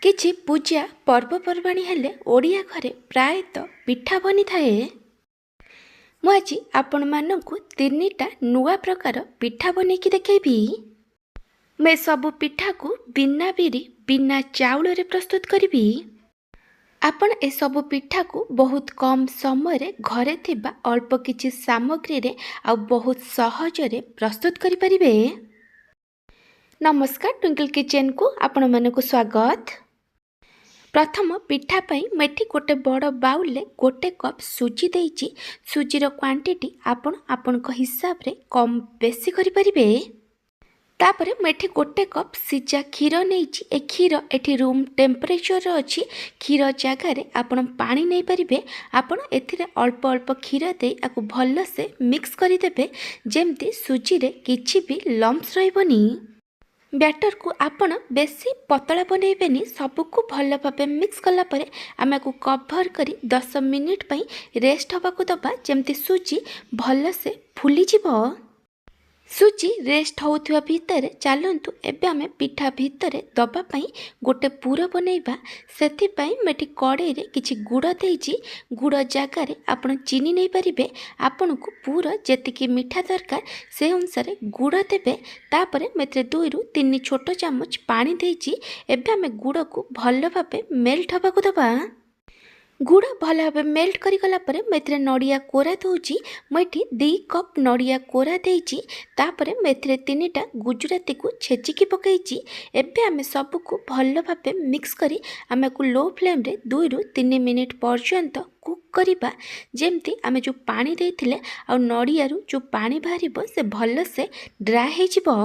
କିଛି ପୂଜା ପର୍ବପର୍ବାଣୀ ହେଲେ ଓଡ଼ିଆ ଘରେ ପ୍ରାୟତଃ ପିଠା ବନିଥାଏ। ମୁଁ ଆଜି ଆପଣମାନଙ୍କୁ ତିନିଟା ନୂଆ ପ୍ରକାର ପିଠା ବନେଇକି ଦେଖେଇବି। ମୁଁ ଏସବୁ ପିଠାକୁ ବିନା ବିରି ବିନା ଚାଉଳରେ ପ୍ରସ୍ତୁତ କରିବି। ଆପଣ ଏସବୁ ପିଠାକୁ ବହୁତ କମ୍ ସମୟରେ ଘରେ ଥିବା ଅଳ୍ପ କିଛି ସାମଗ୍ରୀରେ ଆଉ ବହୁତ ସହଜରେ ପ୍ରସ୍ତୁତ କରିପାରିବେ। ନମସ୍କାର, ଟ୍ୱିଙ୍କଲ୍ କିଚେନ୍କୁ ଆପଣମାନଙ୍କୁ ସ୍ୱାଗତ। प्रथम पिठा पाई मेठी गोटे बड़ बाउल गोटे कप सुजी देइछि। सुजीर क्वांटिटी आपण हिसाब रे कम बेसी करि परिबे। तापरे मेठी गोटे कप सिजा क्षीर नहीं। ए क्षीर एठी रूम टेम्परेचर अच्छी। क्षीर जगार आपण पानी नहीं पारिबे। आपण एथिरे अल्प अल्प क्षीर दे आकु भल से मिक्स करिदेबे जेमती सुजी रे किछि भी लम्प्स रहबनी। बैटर को आपण बेसी पतला बनइबेनी। सबको भल भाव मिक्स कला परे आमे को कवर करी 10 मिनिट पई रेस्ट हवा को दबा जेमती सुजी भल से फुली जिवो। सुजी रेस्ट होउथुवा भितर चलंतु एबे आमे पिठा भितर दबा पई गोटे पूर बनइबा। सेथि पई मेटी कड़े रे किछि गुड़ देइछि। गुड़ जगार आपण चीनी नहीं पारिबे। आपण को पूरा जेतिकी मीठा दरकार से अनुसार गुड़ देबे। तापरे मेत्रे 2 रु 3 छोट चामच पानी देइछि। एबे आमे गुड़ को भल भाबे मेल्ट हवा को दबा। गुड़ भल भाव मेल्ट करिगला परे मेथरे नड़िया कोरा दउछि। मैठी 2 कप नड़िया कोरा देइछि। तापरे मेथरे 3टा गुजराती को छेचिकी पकईछि। एबे आमे सब को भल भाव मिक्स करी आमे को लो फ्लेम रे 2 रु 3 मिनिट पर्यंत कुक करिबा। जेमती आमे जो पानी देइथिले आ नड़िया रु जो पानी बाहरिबो से भल से ड्राई हे जिवो।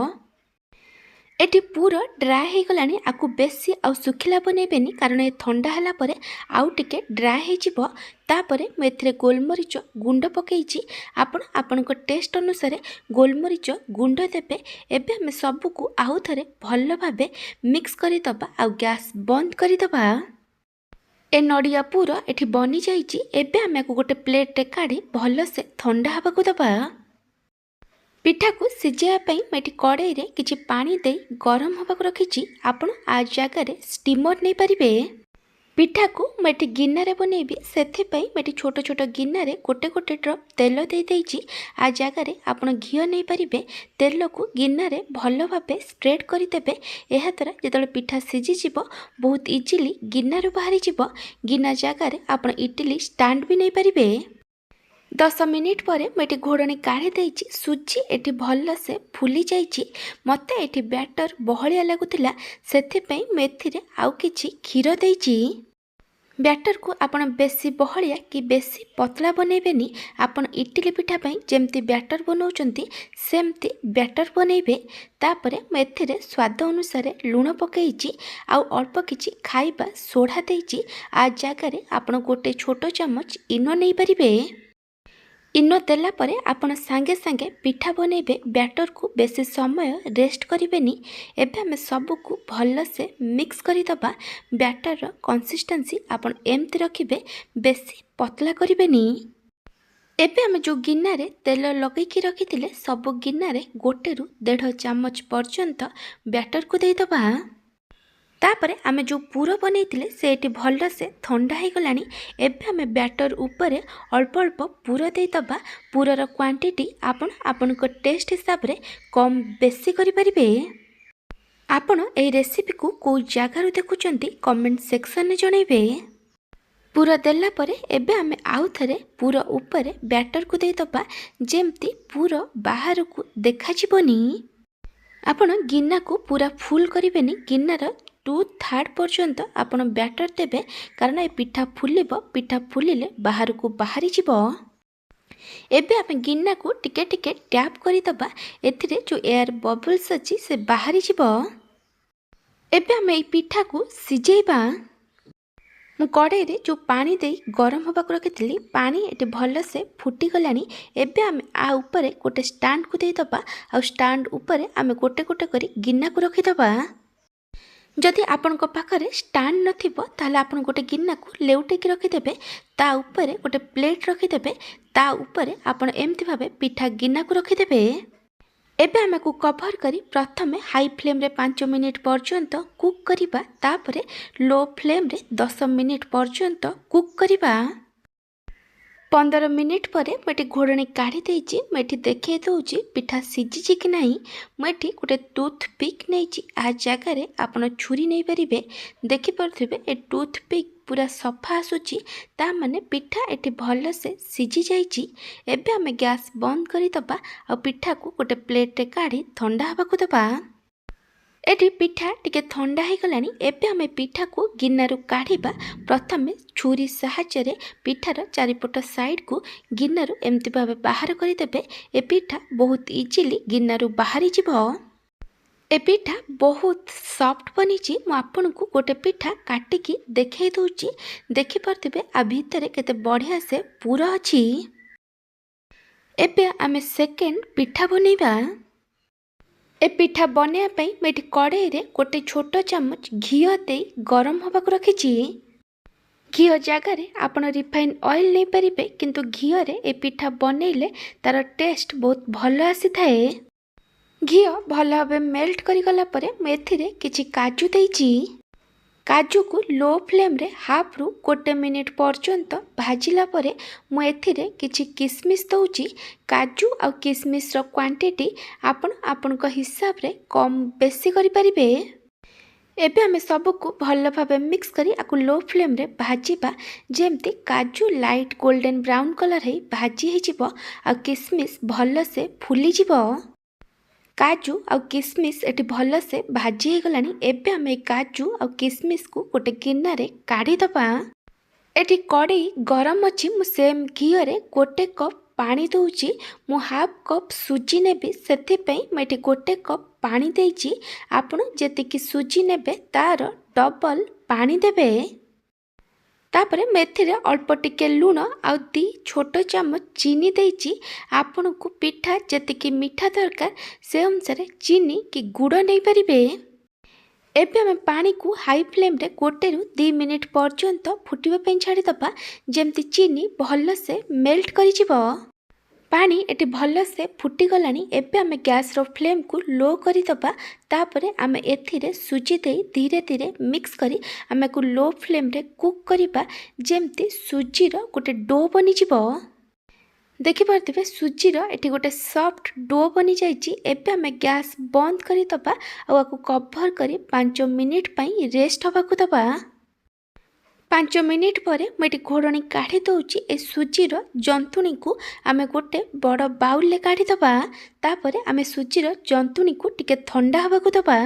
एटी पूरा ड्राई हो गलानी। आकु बेसी आउ सुखिला बनइबेनी कारण ए ठंडा हला परे आउ टिके ड्राई हे जिवो। तापरे मेथरे गोलमरिच गुंड पकईछि। आपण को टेस्ट अनुसार गोलमरिच गुंड देबे। एबे हमें सब को आउ थरे भल भाबे मिक्स करि दबा आ गैस बंद करि दबा। ए नड़िया पूरा एठी बनी जाइछि। एबे हमें को गोटे प्लेट रे काढी भल से ठंडा हवा को दबा। पिठा को सिझाई मेटी कड़े रे किछि पानी दे गरम हवा को रखिछि। आपण आ जगार स्टीमर नहीं पारिबे। पिठा को मेटी गिन्नारे बनइबी। सेथि पई मेटी छोट छोट गिन्नारे गोटे गोटे ड्रप तेल दे देइछि। आ जगार आपण घियो नहीं पारिबे। तेल को गिन्नारे भल भाबे स्प्रेड करि देबे। एहा द्वारा जेतले पिठा सिझि जिवो बहुत इजीली गिन्नारे बाहरी जिवो। गिन्ना जगार आपण इडली स्टैंड भी नहीं पारिबे। 10 मिनिट पर मेटी घोड़नी काढ़ी देइछि। सुजी एटी भल से फुली जाइछि। मते एटी बैटर बहलिया लागुतिला सेथि पई मेथिरे आउ किछि क्षीर देइछि। बैटर को आपण बेसी बहलिया कि बेसी पतला बनइबेनी। आपण इडली पिठा पई जेमती बैटर बनौचंती सेमती बैटर बनइबे। तापरे मेथिरे स्वाद अनुसार लूण पकईछि आउ अल्प किछि खाइबा सोडा देइछि। आ जगार आपण गोटे छोट चामच इनो नहीं पारिबे। इनो देला परे आपण सांगे सांगे पिठा बनइबे। बैटर को बेसी समय रेस्ट करिबेनी। एबे हमें सब को भल से मिक्स करि दबा। बैटर रो कंसिस्टेंसी आपण एमती रखिबे, बेसी पतला करिबेनी। एबे हमें जो गिन्नारे तेल लगैकी रखिथिले सब गिन्नारे 1 रु 1.5 चामच पर्यंत बैटर को दे दबा। तापरे आमे जो पूर बनइथिले सेठी भल से ठंडा हो गलानी। एबे हमें बैटर ऊपर अल्प अल्प पूर दे दबा। पूरर क्वांटिटी आपण को टेस्ट हिसाब रे कम बेसी करि परिबे। आपण ए रेसिपी को जगार देखुचंती कमेंट सेक्शन में जणइबे। पूरा देला परे एबे हमें आउ थरे पूरा ऊपर बैटर को दे दबा जेमती पूरा बाहर को देखा जिवनी। आपण गिन्ना को पूरा फुल करिबेनी। गिन्नार 2/3 पर्यंत आपण बैटर देबे कारण ए पिठा फुलिबो। पिठा फुलिले बाहर को बाहरी जिवो। एबे आपण गिन्ना को टिके टिके टैप करि दबा। एथिरे जो एयर बबल्स अछि से बाहरी जिवो। एबे हम ए पिठा को सिजेबा। मु कड़े रे जो पानी दे गरम हवा को रखिथिली पानी एटे भल से फुटी गलानी। एबे आमे आ ऊपर गोटे स्टैंड को दे दबा। आ स्टैंड ऊपर आमे गोटे गोटे करी गिन्ना को रखि दबा। जदि आपण को पाखरे स्टैंड नथिबो ताले आपण गोटे गिन्ना को लेउटे की रखि देबे। ता ऊपर गोटे प्लेट रखि देबे। ता ऊपर आपण एमति भाबे पिठा गिन्ना को रखि देबे। एबे आमको कभर करी प्रथमे हाई फ्लेम रे 5 मिनिट पर्यंत कुक करिबा, तापरे लो फ्लेम रे 10 मिनिट पर्यंत कुक करिबा। 15 मिनिट पर मुझे घोड़णी काढ़ी देची। मुझे देखे दूची पिठा सीझी कि नहीं। मुझे गोटे टूथपिक नहीं, आ जगार आपड़ छुरी नहीं पारे। देखिपे ए टूथपिक पूरा सफा आसूची, ता माने पिठा एटी भल से सीझी जाइए। एबे आमे गैस बंद करदबा आ पिठा को गोटे प्लेट रे काढ़ी ठंडा हवाक दबा। एटी पिठा टिके ठंडा हो गलानी। एबे आमे पिठा को गिन्नारू काढ़ीबा। प्रथमे छुरी साहाय्य पिठार चारिपट साइड को गिन्नारू एमती भावे बाहर करदेबे। ए पिठा बहुत इजिली गिन्नारू बाहरी जिवो। ए पिठा बहुत सॉफ्ट बनीची। मु आपनकु गोटे पिठा काटिकी देखे दूची। देखि पारथिबे आ भितरे केते बढ़िया से पूरा अछि। एबे आमे सेकेंड पिठा बनेबा। ए पिठा बनैया मैं कड़ाई रे गोटे छोट चामच घी दे गरम हवा को रखी। घी जगार आपण रिफाइन ऑयल नहीं पारे, किंतु घी रे ए पिठा बनैले तार टेस्ट बहुत भल आसी थाए। घी भल भाव मेल्ट करी गला परे मैं किछि काजू देइछि। काजू को लो फ्लेम रे हाफ रु गोटे मिनिट पर्यंत भाजिला परे मु एथिरे किछि किसमिस दउची। काजू आ किसमिस रो क्वांटिटी आपण हिसाब रे कम बेसी करि परिबे। एबे आमे सबको भल भाव मिक्स करी आकु लो फ्लेम रे भाजिबा, जेमती काजू लाइट गोल्डन ब्राउन कलर है भाजी हे जिवो आ किसमिस भल से फुली जिवो। काजू आ किसमिस एटी भल से भाजी हो गलानी। एबे आमे काजू आ किसमिस को गोटे गिन्ना रे काढ़ी दबा। एटी कड़ाई गरम अछि। मु सेम घी रे गोटे कप पानी दउची। मु हाफ कप सुजी नेबी, सेथि पई मैं एटी गोटे कप पानी देइची। आपण जेतिकी सुजी नेबे तार डबल पानी देबे। तापरे मेथिरे अल्प टिके लुण आ 2 छोट चामच चीनी देइची। आपण को पिठा जेतिकी मीठा दरकार से अनुसार चीनी कि गुड़ नहीं पारिबे। एबे आमे पानी को हाई फ्लेम रे गोटे रु 2 मिनिट पर्यंत फुटिबा पई छाड़ी दबा, जेमती चीनी भल से मेल्ट करि जिवो। पानी एटी भल से फुटी गलानी। एबे आमे गैस रो फ्लेम को लो करी दबा। तापरे आमे एथिरे सुजी दे धीरे धीरे मिक्स करी आमे को लो फ्लेम रे कुक करिबा, जेमती सुजी रो गोटे डो बनी जिवो। देखि पारथिबे सुजी रो एटी गोटे सॉफ्ट डो बनी जाइची। एबे आमे गैस बंद करी दबा आ आकु कवर करी 5 मिनिट पई रेस्ट हवा को दबा। 5 मिनिट पर मैं घोड़णी काढ़ी दउची। ए सुजीर जंतुणी को आमे गोटे बड़ बाउल ले काढ़ी दबा। तापरे आमे सुजीर जंतुणी को टिके ठंडा हवा को दबा।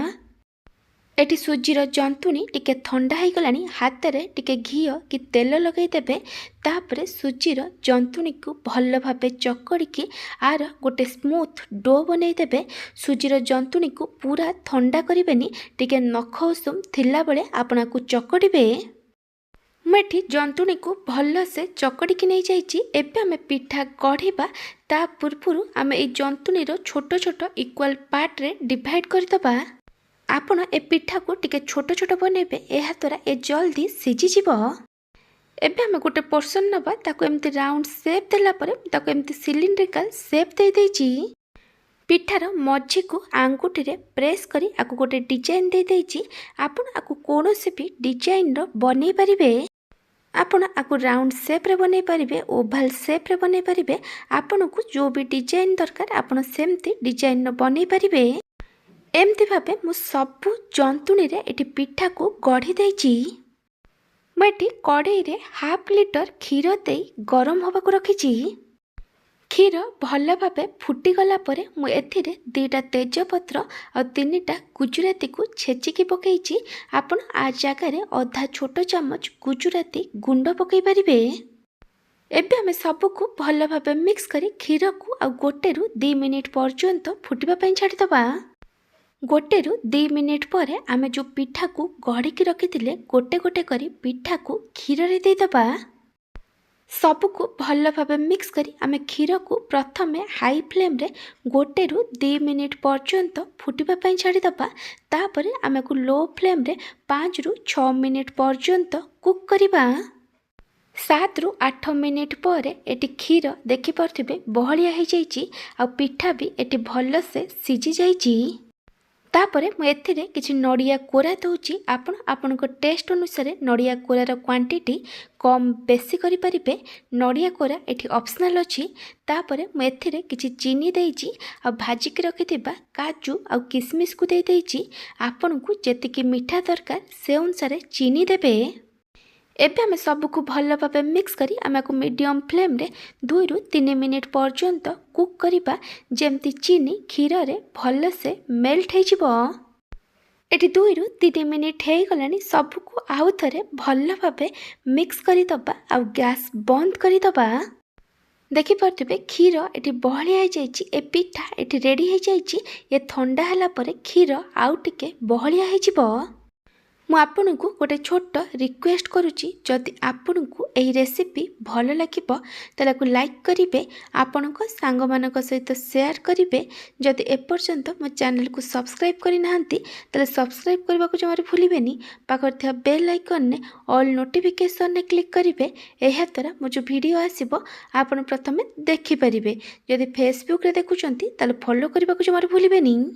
एटी सुजीर जंतुणी टिके ठंडा हो गलानी। हाथ रे टिके घी कि तेल लगे देबे। तापरे सुजीर जंतुणी को भल भाबे चकड़िकी आर गोटे स्मूथ डो बनै देबे। सुजीर जंतुणी को पूरा ठंडा करिबेनी, टिके नख उषुम थिला बेले आपना को चकड़िबे। मुझे जंतुणी को भल से चकड़ी की नहीं जाइए। एबे आमे पिठा गढ़ा ता पूर्व आमे ए जंतुणी रो छोट छोट इक्वल पार्ट रे डिवाइड करदबा। आपण ए पिठा को टिके छोट छोट बनेबे, एहा द्वारा ए जल्दी सीझी जिवो। एबे आमे गोटे पोर्शन नबा, ताको एमती राउंड शेप देला परे ताको एमती सिलिंड्रिकल शेप दे देइची। पिठार मझी को आंगुठी रे प्रेस करी आकु गोटे डिजाइन दे देइची। आपण आकु कोनोसी भी डिजाइन रो बनै परिबे। आपण आकु राउंड शेप रे बनै परिबे, ओवल शेप रे बनै परिबे। आपण को जो भी डिजाइन दरकार आपण सेमती डिजाइन रो बनै परिबे। एमती भाबे मु सबु जंतुणी रे एटी पिठा को गढ़ी देइची। मैं एटी कड़ाई रे हाफ लिटर क्षीर दे गरम हवा को रखीची। क्षीर भल भावे फुटी गला परे मु एथिरे 2टा तेजपत्र और 3टा गुजराती को छेचिकी पकईची। आपण आ जगार अधा छोट चामच गुजराती गुंड पकई पारिबे। एबे आमे सबको भल भावे मिक्स करी क्षीर को आ गोटे रु 2 मिनिट पर्यंत फुटिबा पई छाड़ी दबा। गोटे रु 2 मिनिट पर आमे जो पिठा को गढ़ी रखिथिले गोटे गोटे करी पिठा को क्षीर रे दे दबा। सबको भल भावे मिक्स करी आमे क्षीर को प्रथमे हाई फ्लेम रे गोटे रु 2 मिनिट पर्यंत फुटिबा पई छाड़ी दबा। तापरे आमे को लो फ्लेम रे 5 रु 6 मिनिट पर्यंत कुक करिबा। सात रु 8 मिनिट पर एटी क्षीर देखिपे बहलिया हो जाइए आ पिठा भी एटी भल से सीझी जाइए। तापर मुझे किसी नड़िया कोरा दूची आपण आपण टेस्ट अनुसार नड़िया कोरार क्वांटिटी कम बेसी करें। नड़िया कोरा एटी ऑप्शनल अच्छी। तापर मुझे किसी चीनी देइची आ भाजिक रखि काजू आ किसमिस को देइची। आपण को जेतिकी मीठा दरकार से अनुसार चीनी देबे। एबे आमे सबको भल भाव मिक्स करी आमे को मीडियम फ्लेम रे 2 रु 3 मिनिट पर्यंत कुक करिबा जेमती चीनी क्षीर रे भल से मेल्ट हो जिवो। एटी 2 रु 3 मिनिट हो गलानी सबको आउ थरे भल भाव मिक्स करी दबा आ गैस बंद करी दबा। देखि पारथिबे क्षीर एटी बहलिया हो जाइए। ए पिठा एटी रेडी हो जाइए। ये ठंडा हला परे क्षीर आउ टिके बहलिया हो जिवो। मु आपन को गोटे छोट रिक्वेस्ट करुच्ची जदि आपन को यही रेसिपी भल लगे तो लाइक करेंगे, आपण सांग मानक सहित शेयर करेंगे। जदि एपर्यंत मो चैनल को सब्सक्राइब करना तो सब्सक्राइब करने को जमार भूलें। पाखर बेल आइकन ने ऑल नोटिफिकेशन ने क्लिक करेंगे। यह द्वारा मो जो वीडियो आसो आपन प्रथम देखिपारे। जदि फेसबुक रे देखुंत तो फॉलो करने को जमार भूलें।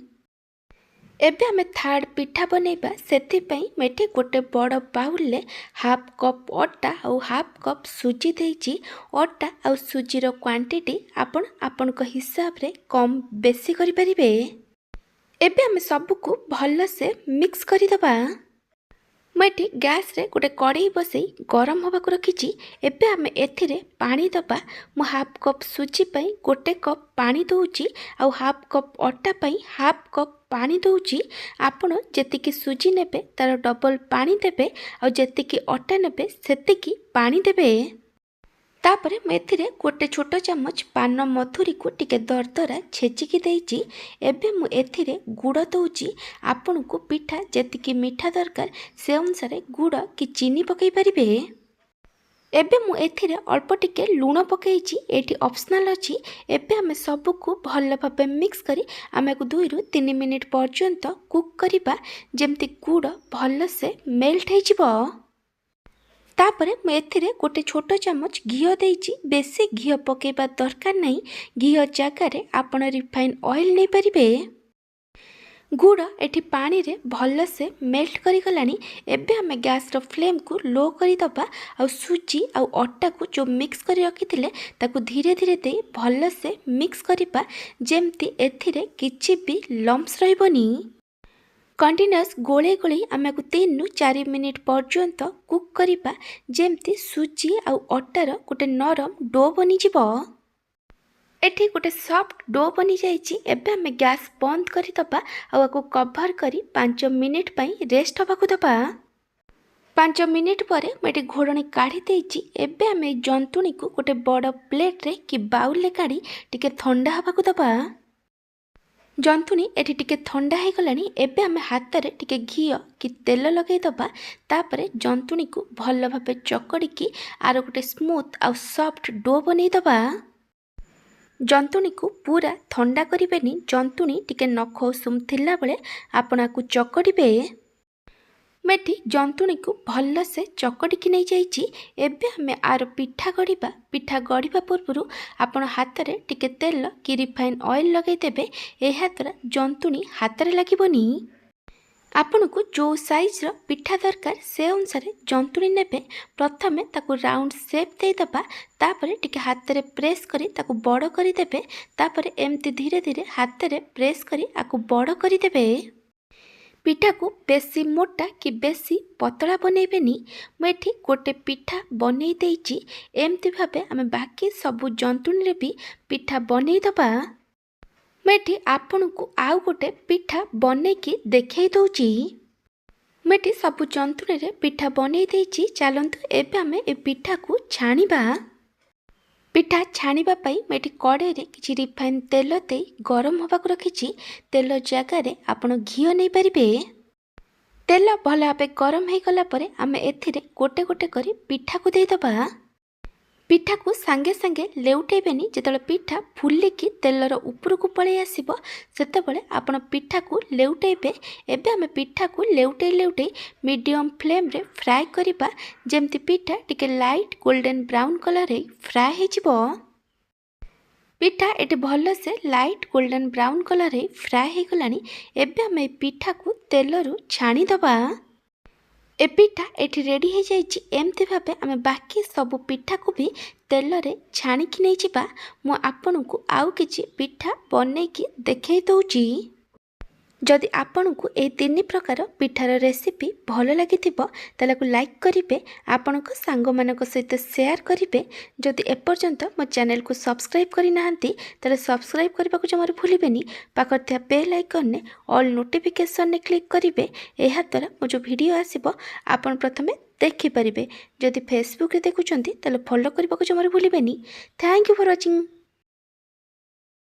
एबे आमे थर्ड पिठा बनैबा सेथिपई मेठी गोटे बड़ बाउल ले हाफ कप अटा और हाफ कप सुजी देइची। अटा और सुजीर क्वांटिटी आपण आपण को हिसाब रे कम बेसी करि परिबे। एबे आमे सबको भल से मिक्स करि दबा। मुझे गैस रे गोटे कड़ाई बसई गरम होगा रखी। एबे आमे एथिरे पानी दबा। मु हाफ कप सुजी पई गोटे कप पानी दउची आ हाफ कप अटा पई हाफ कप पानी दउची। आपण जेतिकी सुजी नेबे तार डबल पानी देबे आ जेतिकी अटा नेबे सेतिकी पानी देबे। तापर मुझे गोटे छोट चामच पान मधुरी को टिके दरदरा छेचिकी देइची। एबे मु एथिरे गुड़ दउची। आपण को पिठा जेतिकी मीठा दरकार से अनुसार गुड़ कि चीनी पकई परिबे। एबे मु एथिरे अल्प टिके लूण पकईची, एटी ऑप्शनल अच्छी। एबे आमे सबको भल भाव मिक्स करी आमे को 2 रु 3 मिनिट पर्यंत कुक करिबा जेमती गुड़ भल से मेल्ट हो जिवो। तापर मुझे गोटे छोट चामच घीओ देइची। बेसी घीओ पकेबा दरकार नहीं। घीओ जगार आपण रिफाइन ऑयल नहीं पारिबे। गुड़ एठी पानी रे भल से मेल्ट करी गलानी। एबे हमें गैस रो फ्लेम को लो करी दबा आ सुजी आ अटा को जो मिक्स करी रखिथिले ताकू धीरे धीरे दे भल से मिक्स करिबा जेमती एथिरे किछि भी लम्प्स रहबनी। कंटिन्यूअस गोले गोले आमे को 3 रु 4 मिनिट पर्यंत कुक करिबा जेमती सुजी आ अटार गोटे नरम डो बनी जिवो। एठी गोटे सॉफ्ट डो बनी जाइछि। एबे आमे गैस बंद करी दबा आ को कवर करी 5 मिनिट पई रेस्ट होबाकू दबा। 5 मिनिट पर मैं घोड़णी काढ़ी देइछि। एबे आमे जंतुणी को गोटे बड़ प्लेट रे कि बाउल ले काढ़ी टिके ठंडा होबाकू दबा। जंतुणी एठी टिके ठंडा हो गलानी। एबे आमे हाथ रे टिके घीओ कि तेल लगे दबा। तापरे जंतुणी को भल भाबे चकड़ी की आर गोटे स्मूथ आ सॉफ्ट डो बनै दबा। जंतुणी को पूरा ठंडा करिबेनी। जंतुणी टिके नख उषुम थिला बेले आपना को चकड़ीबे। मेटी जंतुणी को भल से चकड़ी नहीं जाइए। एबे हमें आर पिठा गढ़ा। पिठा गढ़ा पूर्व आपण हाथ रे टिके तेल कि रिफाइन ऑयल लगे देबे। एहा द्वारा जंतुणी हाथ रे लागबनी। आपण को जो साइज रो पिठा दरकार से अनुसार जंतुणी नेबे। प्रथमे ताकू राउंड शेप दे दबा। तापरे टिके हाथ रे प्रेस करी ताकू बड़ करी देबे। तापरे एमती धीरे धीरे हाथ रे प्रेस करी आकू बड़ करी देबे। पिठा को बेसी मोटा कि बेसी पतला बनैबेनी। मुझे गोटे पिठा बनई देइची। एमती भाबे आमे बाकी सबु जंतुणी रे भी पिठा बनई दबा। मुझे आपण को आउ गोटे पिठा बनई की देखै दउची। मुझे सबु जंतुणी रे पिठा बनई देइची। चलंतु एबे आमे ए पिठा को छाणीबा। पिठा छाणीबा पई मेटी कड़े रे किछि रिफाइन तेल दे गरम होबा को रखिछि। तेल जगार रे आपण घीओ नै परिबे। तेल भल भाबे गरम हो गला परे आमे एथिरे गोटे गोटे करी पिठा को दे दबा। पिठा को सांगे सांगे लेउटेबेनी जेतले पिठा फुलिकी तेलर उपरकू पळै आसीबो सेतबेले आपण पिठा को लेउटेबे। एबे आमे पिठा को लेउटे लेउटे मीडियम फ्लेम रे फ्राए करिबा जेमति पिठा टिके लाइट गोल्डन ब्राउन कलर रे फ्राए हेजिबो। पिठा एटी भल से लाइट गोल्डन ब्राउन कलर रे फ्राए हे गलानी। एबे आमे पिठा को तेलरु छाणी दबा। ए पिठा एठी रेडी हो जाइछि। एमती भाबे आमे बाकी सब पिठा को भी तेल रे छाणिकी नहीं जिबा। मु आपनकु आउ किछि पिठा बनेकी देखै दउछि। जदि आपनकु ए तीन प्रकार पिठार रेसिपी भल लागिथिबो तालाकु लाइक करिवे, आपनक सांग मानक सहित शेयर करिवे। जदि एपर्यंत मो चैनल को सब्सक्राइब करि नाहंती ताले सब्सक्राइब करबा को जमार भूलिबेनी। पाखर थिया बेल आइकन ने ऑल नोटिफिकेशन ने क्लिक करिवे। एहा द्वारा मो जो वीडियो आसीबो आपन प्रथमे देखि परिबे। जदि फेसबुक रे देखुचंती ताले फॉलो करबा को जमार भूलिबेनी। Thank you for watching.